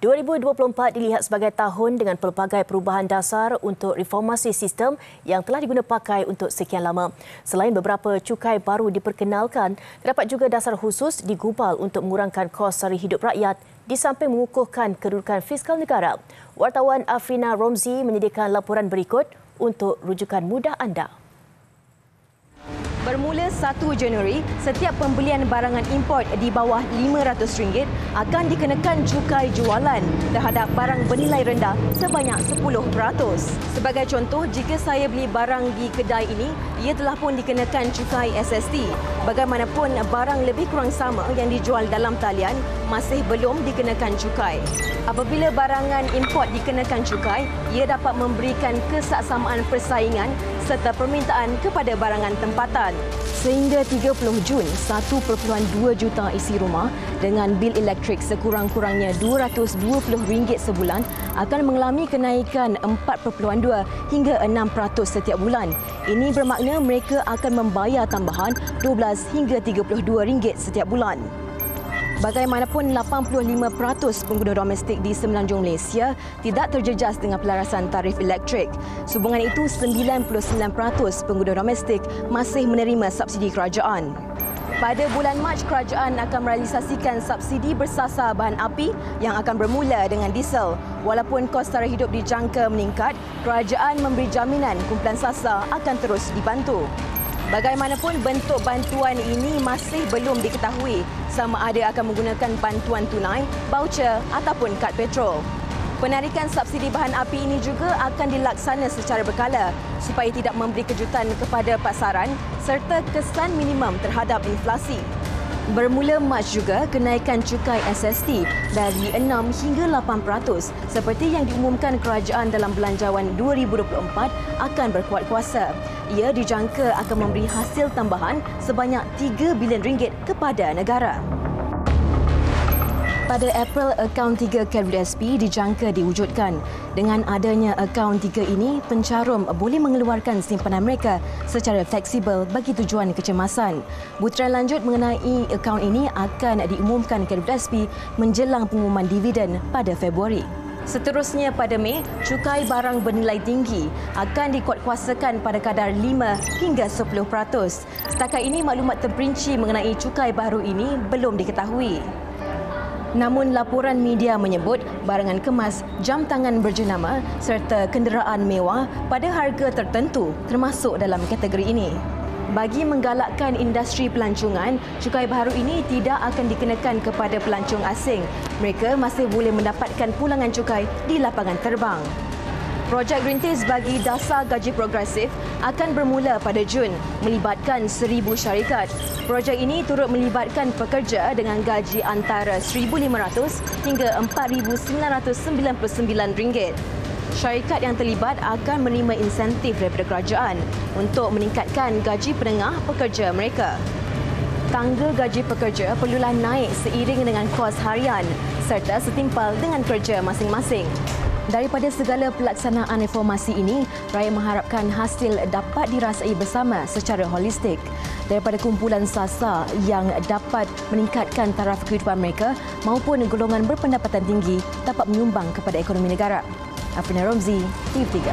2024 dilihat sebagai tahun dengan pelbagai perubahan dasar untuk reformasi sistem yang telah diguna pakai untuk sekian lama. Selain beberapa cukai baru diperkenalkan, terdapat juga dasar khusus digubal untuk mengurangkan kos sara hidup rakyat di samping mengukuhkan kedudukan fiskal negara. Wartawan Afrina Romzi menyediakan laporan berikut untuk rujukan mudah anda. Bermula 1 Januari, setiap pembelian barangan import di bawah RM500 akan dikenakan cukai jualan terhadap barang bernilai rendah sebanyak 10%. Sebagai contoh, jika saya beli barang di kedai ini, ia telah pun dikenakan cukai SST. Bagaimanapun, barang lebih kurang sama yang dijual dalam talian masih belum dikenakan cukai. Apabila barangan import dikenakan cukai, ia dapat memberikan kesaksamaan persaingan serta permintaan kepada barangan tempatan. Sehingga 30 Jun, 1.2 juta isi rumah dengan bil elektrik sekurang-kurangnya RM220 sebulan akan mengalami kenaikan 4.2 hingga 6% setiap bulan. Ini bermakna mereka akan membayar tambahan RM12 hingga RM32 setiap bulan. Bagaimanapun, 85% pengguna domestik di Semenanjung Malaysia tidak terjejas dengan pelarasan tarif elektrik. Sehubungan itu, 99% pengguna domestik masih menerima subsidi kerajaan. Pada bulan Mac, kerajaan akan merealisasikan subsidi bersasar bahan api yang akan bermula dengan diesel. Walaupun kos sara hidup dijangka meningkat, kerajaan memberi jaminan kumpulan sasar akan terus dibantu. Bagaimanapun, bentuk bantuan ini masih belum diketahui sama ada akan menggunakan bantuan tunai, voucher ataupun kad petrol. Penarikan subsidi bahan api ini juga akan dilaksana secara berkala supaya tidak memberi kejutan kepada pasaran serta kesan minimum terhadap inflasi. Bermula Mac juga, kenaikan cukai SST dari 6 hingga 8% seperti yang diumumkan kerajaan dalam Belanjawan 2024 akan berkuat kuasa. Ia dijangka akan memberi hasil tambahan sebanyak RM3 bilion kepada negara. Pada April, akaun 3 KWSP dijangka diwujudkan. Dengan adanya akaun 3 ini, pencarum boleh mengeluarkan simpanan mereka secara fleksibel bagi tujuan kecemasan. Butiran lanjut mengenai akaun ini akan diumumkan KWSP menjelang pengumuman dividen pada Februari. Seterusnya pada Mei, cukai barang bernilai tinggi akan dikuatkuasakan pada kadar 5 hingga 10%. Setakat ini, maklumat terperinci mengenai cukai baru ini belum diketahui. Namun laporan media menyebut barangan kemas, jam tangan berjenama serta kenderaan mewah pada harga tertentu termasuk dalam kategori ini. Bagi menggalakkan industri pelancongan, cukai baru ini tidak akan dikenakan kepada pelancong asing. Mereka masih boleh mendapatkan pulangan cukai di lapangan terbang. Projek Rintis bagi dasar gaji progresif akan bermula pada Jun, melibatkan 1,000 syarikat. Projek ini turut melibatkan pekerja dengan gaji antara RM1,500 hingga RM4,999. Syarikat yang terlibat akan menerima insentif daripada kerajaan untuk meningkatkan gaji penengah pekerja mereka. Tangga gaji pekerja perlulah naik seiring dengan kos harian serta setimpal dengan kerja masing-masing. Daripada segala pelaksanaan reformasi ini, rakyat mengharapkan hasil dapat dirasai bersama secara holistik. Daripada kumpulan sasar yang dapat meningkatkan taraf kehidupan mereka maupun golongan berpendapatan tinggi dapat menyumbang kepada ekonomi negara. Afrina Romzi, TV3.